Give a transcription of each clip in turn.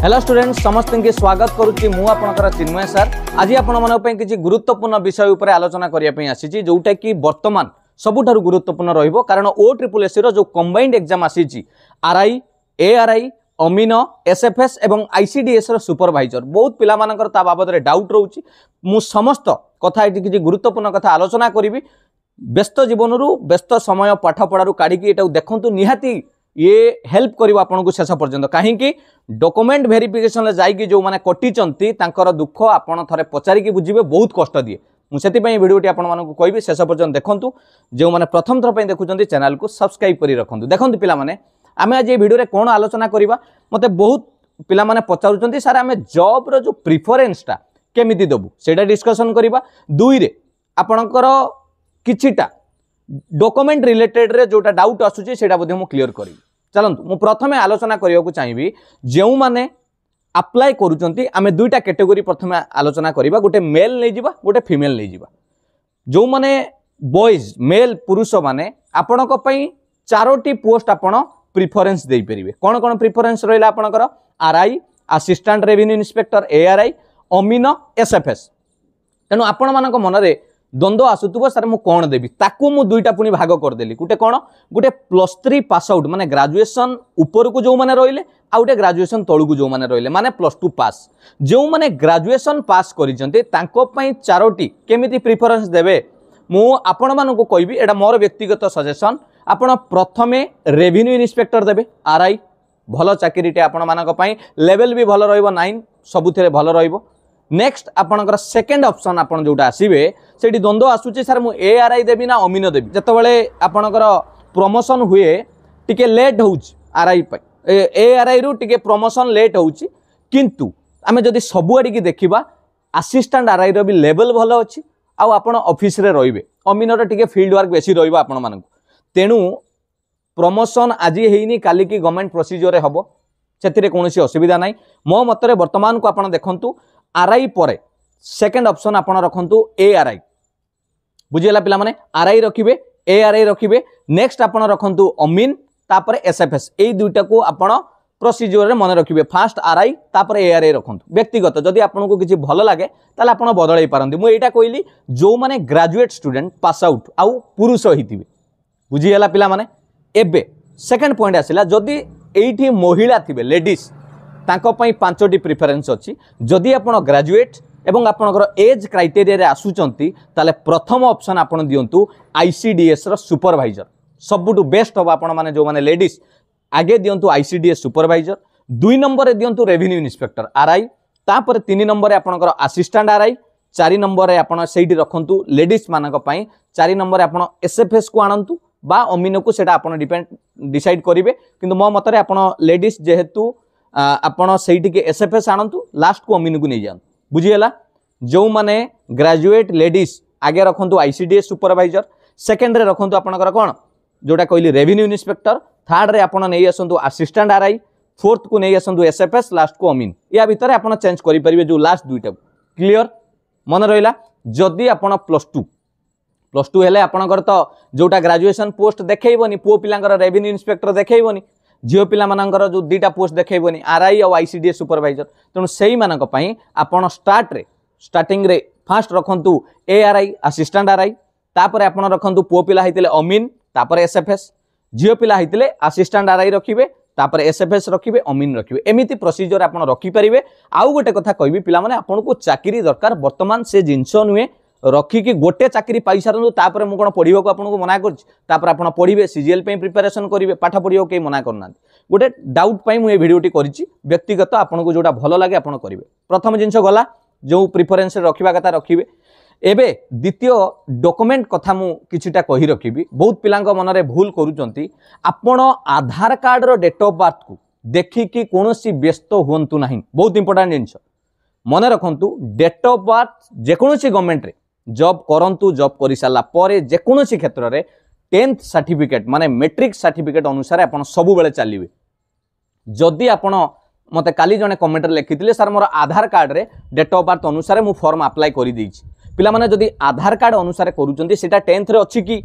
Hello student समस्त के स्वागत करुच्ची मु आपनकर चिन्मय सर। आज आपण मन किसी गुरुत्वपूर्ण विषय उपर आलोचना करने आसी जोटा कि वर्तमान सबुठारु गुरुत्वपूर्ण रहिबो कारण OSSC रो जो कंबाइंड एग्जाम आसी आरआई एआरआई अमीनो एसएफएस एवं आईसीडीएस रो सुपरवाइजर बहुत पिला मानकर ता बाबद रे डाउट रहउची। मु समस्त कथा एटी किसी गुरुत्वपूर्ण कथा आलोचना करिवि। व्यस्त जीवन रु व्यस्त समय पाठ पढ़ारू काढ़ी एटा देखंतु निहाती ये हेल्प करिवो आपनको शेष पर्यंत कहीं डॉक्यूमेंट वेरिफिकेशन जाइए जो माने कटिचंती तांकर दुख आपण थरे पचारिकी बुझिबे बहुत कष्ट दिए। मुझे भिडियोटी आपको कहबी शेष पर्यंत देखंतु। जो माने प्रथम थर पे देखुचंती चैनल को सब्सक्राइब करी रखंतु। देखंतु पिला माने आमे आज ये वीडियो रे कोन आलोचना करिबा मते बहुत पिला माने पचारुचंती सर आमे जॉब रो जो प्रेफरेंस टा केमिति दबु सेटा डिस्कशन करिबा। दुई रे आपणकर किछिटा डॉक्यूमेंट रिलेटेड रे जोटा डाउट आसुची सेटा बोधे मु क्लियर करी। चलंतु मु प्रथमे आलोचना करिया को चाहिबी जेउ माने अप्लाई करूचंती आमे दुईटा कैटेगरी प्रथमे आलोचना करिबा। गोटे मेल नै जिबा गोटे फीमेल नै जिबा। जो माने बॉयज मेल पुरुष माने आपणक पई चारोटी पोस्ट आपण प्रेफरेंस देई परिबे। कोन कोन प्रेफरेंस रहिला आपणकर RI assistant revenue inspector ARI अमीनो एसएफएस। तेनु आपण मानक मनरे द्वंद्व आसुतुबो सर मु कोन देबी ताकू मु दुईटा पुनी भाग कर देली। गुटे कोन गुटे +3 पास आउट माने ग्रेजुएशन ऊपर को जो माने रहिले आ गुटे ग्रेजुएशन तळु को जो माने रहिले माने +2 पास। जो माने ग्रेजुएशन पास करिसंते तांको पई चारोटी केमिति प्रेफरेंस देबे मु आपण मानको कहबी। एटा मोर व्यक्तिगत सजेशन। आपण प्रथमे रेवेन्यू इंस्पेक्टर देबे आरआई भलो चाकरीटे आपण मानक पई लेवल भी भलो रहइबो 9 सबुथिरे भलो रहइबो। नेक्स्ट आपणकर सेकेंड ऑप्शन आपण जोटा आसीबे सेठी द्वंद्व आसुची सर मु एआरआई देबी ना अमीनो देबी। जतबेले आपणकर प्रमोशन हुए टिके लेट होउची आरआई पई एआरआई रु टिके प्रमोशन लेट होउची किंतु आमे जदी सबुआडी की देखिबा असिस्टेंट आरआई रो भी लेवल भलो अछि आ आपण ऑफिस रे रहिबे। अमीनो रे टिके फील्ड वर्क बेसी रहिबो आपण मानकु। तेनु प्रमोशन आज हेइनी काली की गवर्नमेंट प्रोसीजर रे हबो सेतिरे कोनोसी असुविधा नाही। मो मतरे वर्तमान को आपण देखंतु आरआई परे सेकेंड ऑप्शन आपण रखंतु एआरआई। बुझियला पिला माने आरआई रखिबे एआरआई रखिबे। नेक्स्ट आपण रखंतु अमीन तापर एसएफएस एई दुईटा को आपण प्रोसीजर रे मन रखिबे। फास्ट आरआई तापर एआरआई रखंतु। व्यक्तिगत जदि आपनको किछि भलो लागे ताले आपण बदलै पारंती। मु एटा कहली जो माने ग्रेजुएट स्टूडेंट पास आउट आउ पुरुष हिथिबे। बुझियला पिला माने एबे सेकेंड पॉइंट आसिला जदि एइठी महिला थिबे लेडीज तांको पई 5टी प्रेफरेंस अछि। जदि आपण ग्रेजुएट एवं आपणकर एज क्राइटेरिया रे आसुचंती ताले प्रथम ऑप्शन आपण दियंतु आईसीडीएस रो सुपरवाइजर सबुटु बेस्ट हो। आपण माने जो माने लेडीज आगे दियंतु आईसीडीएस सुपरवाइजर। 2 नंबर रे दियंतु रेवेन्यू इंस्पेक्टर आरआई तापर 3 नंबर रे आपणकर असिस्टेंट आरआई 4 नंबर रे आपण सेठी रखंतु लेडीज मानक पई 4 नंबर रे आपण एसएफएस को आनंतु बा अमीनो को सेटा आपण डिसाइड करिवे। किंतु मो मतरे आपण लेडीज जेहेतु आपण सेठी के एसएफएस आनंतु लास्ट को अमीनो को नै जान। बुझियला जो माने ग्रेजुएट लेडीज आगे रखंतु आईसीडीएस सुपरवाइजर। सेकेंड रे रखंतु आपनकर कोन जोटा कहली रेवेन्यू इंस्पेक्टर। थर्ड रे आपण नै आसंतु असिस्टेंट आरआई। फोर्थ को नै आसंतु एसएफएस लास्ट को अमीन। या भीतर आपण चेंज करि परिबे जो लास्ट दुईटा। क्लियर मन रहिला। जदी आपण +2 हेले आपनकर तो जोटा ग्रेजुएशन पोस्ट देखैबोनी पुओ पिलांकर रेवेन्यू इंस्पेक्टर देखैबोनी झियो पिला मानकर जो दुईटा पोस्ट देखैबोनी आरआई और आईसीडीएस सुपरवाइजर। तेणु सेही मानक पई आपण स्टार्टिंग रे फास्ट रखंतु एआरआई असिस्टेंट आरआई तापर आपण रखंतु पुओ पिला हितले अमीन तापर एसएफएस झियो पिला हितले असिस्टेंट आरआई रखिबे तापर एसएफएस रखिबे अमीन रखिबे। एमिति प्रोसीजर आपण रखि परिबे। आउ गोटे कथा कहबी पिला माने आपनको चाकरी दरकार वर्तमान से जिंस नुए रखिकी गोटे चाकरी पाई सारंतु तापर मु कोन पढिबो को आपनको मना करछि। तापर आपण पढिबे सीजीएल पे प्रिपरेशन करिवे पाठ पढिबो के मना करना। गोटे डाउट पई मु ए भिडियोटी करिछि। व्यक्तिगत आपनको जोटा भलो लागे आपण करिवे। प्रथम जिंस गला जो प्रिफरेंस रखिबा कथा रखिबे। एबे द्वितीय डॉक्यूमेंट कथा मु किछिटा कहि रखिबी। बहुत पिलांक मनरे भूल करूचंती आपण आधार कार्ड रो डेट ऑफ बर्थ को देखिकी कोनोसी व्यस्त होंतु नाही। बहुत इंपोर्टेंट जिंस मन रखंतु डेट ऑफ बर्थ जे कोनोसी गवर्नमेंट रे जॉब करंतु जॉब करि साला परे जे कोनोसी क्षेत्र रे 10th सर्टिफिकेट माने मैट्रिक सर्टिफिकेट अनुसार आपण सब बेले चलिबे। जदि आपण मते काली जने कमेंट रे लिखिथिले सर मोर आधार कार्ड रे डेट ऑफ बर्थ अनुसार मु फॉर्म अप्लाई करि देछि। पिला माने जदि आधार कार्ड अनुसार करूचंती सेटा 10th रे अछि कि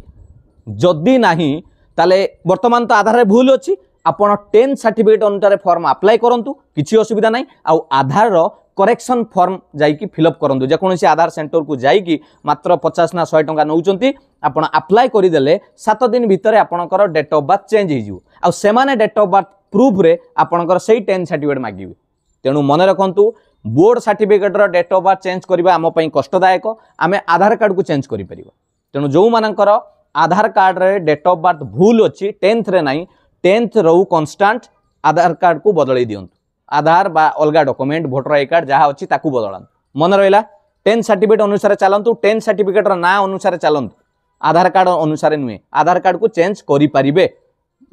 जदि नाही ताले वर्तमान तो आधार रे भूल अछि आपण 10 सर्टिफिकेट अनुसार फॉर्म अप्लाई करंतु किछि असुविधा नाही आ आधार रो करेक्शन फॉर्म जाइकी फिलअप करंतु जेकोसी आधार सेंटर को जाइकी मात्र 50 ना 100 टंका नौचंती आपण अप्लाई करिदेले 7 दिन भितर आपणकर डेट ऑफ बर्थ चेंज हो जिवो आ सेमाने डेट ऑफ बर्थ प्रूफ रे आपणकर सेही 10 सर्टिफिकेट मागिबे तेणु मन रखंतु बोर्ड सर्टिफिकेट रो डेट ऑफ बर्थ चेंज करबा आम पई कष्टदायक आमे आधार कार्ड को चेंज करि परिबा तेणु जो मानकर आधार कार्ड रे डेट ऑफ बर्थ भूल अछि 10th रे नाही 10th रहू कांस्टेंट आधार कार्ड को बदलै दियंतु आधार बा अलगा डॉक्यूमेंट वोटर आई कार्ड जहाँ अच्छी ताकू बदलांतु मन रहा 10 सर्टिफिकेट अनुसार चलतु 10 सर्टिफिकेट ना अनुसार चलतु आधार कार्ड अनुसार नुहे आधार कार्ड को चेंज करें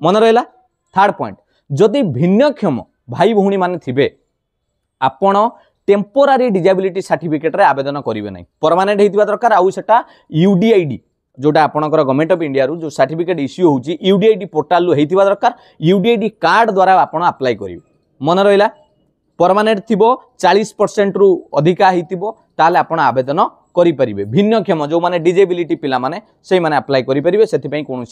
मन रहा थर्ड पॉइंट जदि भिन्नक्षम भाई भौणी माने थिबे आपण टेम्पोरारी डिजेबिलिटी सर्टिफिकेट रे आवेदन करेंगे ना परमानेंट होता दरकार आउ सेटा यूडीआईडी जोटा आपणकर गवर्नमेंट ऑफ इंडिया जो सर्टिफिकेट इश्यू होची यूडीआईडी पोर्टाल होता दरकार यूडीआईडी कार्ड द्वारा आपण अप्लाई करेंगे मन रहा परमानेंट थी 40% रु अधिका होता आपण आवेदन करें भिन्नक्षम जो माने डिजेबिलिटी पिला माने से माने अप्लाई करें से कौन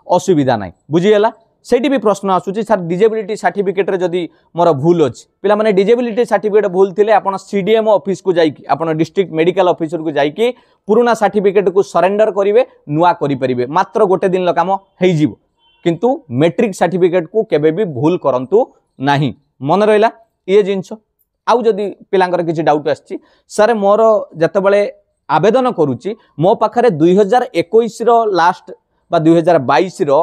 असुविधा ना बुझीगला से भी प्रश्न आसूची सर डिजेबिलिटी सर्टिफिकेट जदि मोर भूल अच्छी पिला माने डिजेबिलिटी सर्टिफिकेट भूल थिले आपण सीडीएमओ ऑफिस को जाइकी आपण डिस्ट्रिक्ट मेडिकल ऑफिसर को जाइकी पुराना सर्टिफिकेट को सरेंडर करेंगे नुआ करें मात्र गोटे दिन काम हो किंतु मैट्रिक सर्टिफिकेट को केबे भी भूल करंतु नहीं मन रहा ये जिनस आउ जदि पिलांकर किसी डाउट आछि सर मोर जतबेले आवेदन करुच्ची मो पाखरे 2021 रो लास्ट बा 2022 रो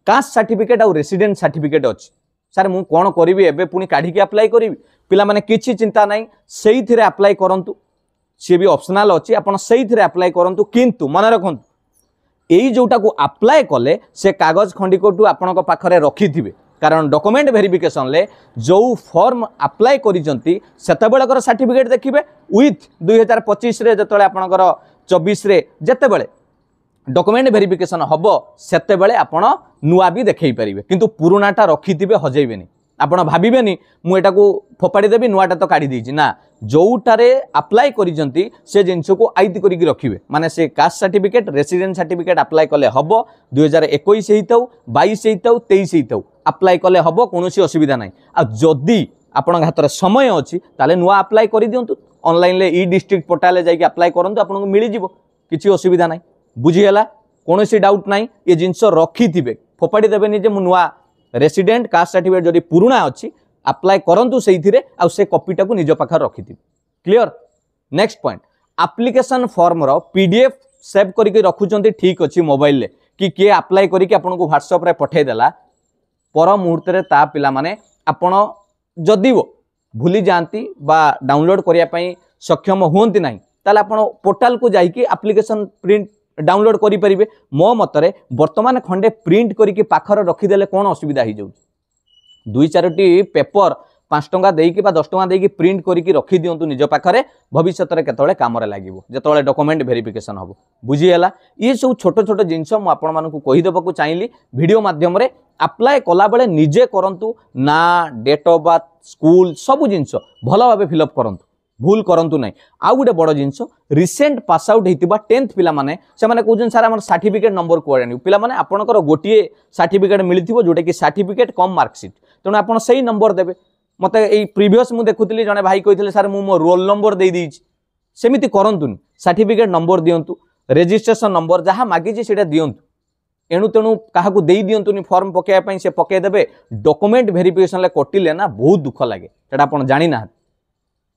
कास्ट सर्टिफिकेट आउ रेसिडेंट सर्टिफिकेट अच्छी सर मु कौन करी एबे पुणी काढ़ी अप्लाई करी पिला माने किछि चिंता नहीं से अप्लाई करंतु सी भी ऑप्शनल अच्छी आपन से अप्लाई करंतु किंतु मन रखंतु एई जोटा को अप्लाई कले से कागज खंडिकटू आपन पाखरे रखी थिबे कारण डॉक्यूमेंट वेरिफिकेशन ले जो फॉर्म अप्लाई करिसंती सेतेबेलकर सर्टिफिकेट देखिबे विथ 2025 रे जतले आपनकर 24 रे जतेबेले डॉक्यूमेंट वेरिफिकेशन हबो सेतेबेले आपण नुआ भी देखै परिबे किंतु पुरानाटा रखिथिबे हजेइबेनी आपण भाबिबेनी मु एटा को फोपाड़ी देबी नुआटा तो काढी देछि ना जोटारे अप्लाई करिसंती से जिंस को आईति करिकि रखिबे माने से caste certificate resident certificate apply कले हबो 2021 हेइतौ 22 हेइतौ 23 हेइतौ अप्लाई कले हबो कोनोसी असुविधा नाही आ जदी आपण हातरे समय अछि ताले नुआ अप्लाई करि दियंतु ऑनलाइन ले ई डिस्ट्रिक्ट पोर्टल ले जाइकि अप्लाई करंतु आपन को मिलि जिवो किछि असुविधा नाही बुझी हला कोनोसी डाउट नाही ये जिंस रखी थिबे फोपाड़ी देबेनी जे मु नुआ रेसिडेंट कास्ट सर्टिफिकेट जदि पुराना अच्छी अप्लाई करंतु सेइथिरे आ से कॉपीटा को निज पाखर रखिथिबे clear next point application form रो पीडीएफ सेव करके रखुचंती ठीक अच्छी मोबाइल ले कि किए अप्लाई करके आपन को व्हाट्सएप रे पठे देला पर मुहूर्त रे ता पिला माने आपण जदि वो भूली जाती बा डाउनलोड करिया पई सक्षम होंती नाही ताले आपण पोर्टल को जाइकी एप्लिकेशन प्रिंट डाउनलोड करि परिबे मो मतरे वर्तमान खंडे प्रिंट करिके पाखर रखिदेले कौन असुविधा हो जाउची 2-4टी पेपर 5 टंका देकी बा 10 टंका देकी प्रिंट करिके रखि दियंतु निज पाखरे भविष्यत रे केतळे काम रे लागिवो जेतळे डॉक्यूमेंट वेरिफिकेशन हबो बुझी हैला ये सब छोट छोट जिंस मु आपण मानकु कहि देबकु चाहिली वीडियो माध्यम रे अप्लाई कला बेले निजे करंतु ना डेट ऑफ बर्थ स्कूल सब जिंस भलो भाबे फिलअप करंतु भूल करंतु नहीं आउ गोटे बड़ जिनस रिसेंट पास आउट होइतिबा 10th पिला माने से माने कहउछन सर हमर सर्टिफिकेट नंबर को आनी पिला माने आपनकर गोटिए सर्टिफिकेट मिलिथिबो जोटे कि सर्टिफिकेट कम मार्कशीट तेणु आपन सही नंबर देबे मते एई प्रीवियस मु देखुतली जने भाई कहितले सर मु मो रोल नंबर दे दीची सेमिति करंतुनी सर्टिफिकेट नंबर दियंतु रजिस्ट्रेशन नंबर जहाँ मागिछि सेटा दियंतु एणु तेणु काहाकू देई दियंतुनी फॉर्म पकेया पई से पके देबे डॉक्यूमेंट वेरिफिकेशन ले कटिले ना बहुत दुख लागे सेटा आपन जानि ना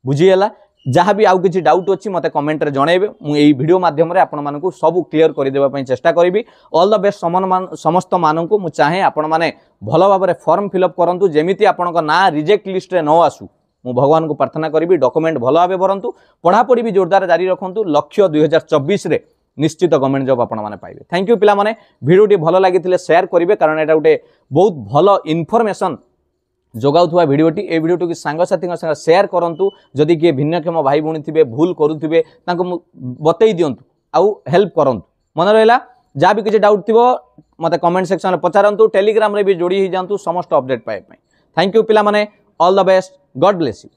बुझीगला जहाँ भी आउ किसी डाउट अच्छी मते कमेंट रे जणेबे मु एई वीडियो माध्यम रे आपण मानकू सब क्लियर कर देबा पई चेष्टा करिवि ऑल द बेस्ट समस्त मानकू मु चाहे आपण माने भलो भाबरे फॉर्म फिलअप करंतु जेमिति आपणक ना रिजेक्ट लिस्ट रे न आसु मु भगवान को प्रार्थना करिवि डॉक्यूमेंट भलो भाबे भरंतु पढ़ापढ़ी भी जोरदार जारी रखंतु लक्ष्य 2024 रे निश्चित गवर्नमेंट जॉब आपण माने पाइबे थैंक यू पिला माने वीडियो भलो लागिथिले शेयर करिवे कारण एटा गोटे बहुत भलो इन्फॉर्मेशन जोगाउथुवा वीडियोटी ए वीडियोटी सांगसाथी संग शेयर करंतु जदि किए भिन्नक्षम भाई भौणी थिबे भूल करुथिबे तांको बतई दियंतु आउ हेल्प करंतु मन रहला जा भी किसी डाउट थिबो मते कमेंट सेक्शन में पचारंतु टेलीग्राम रे भी जोड़ी ही जानतु समस्त अपडेट पाए थैंक यू पिला माने all the best God bless you.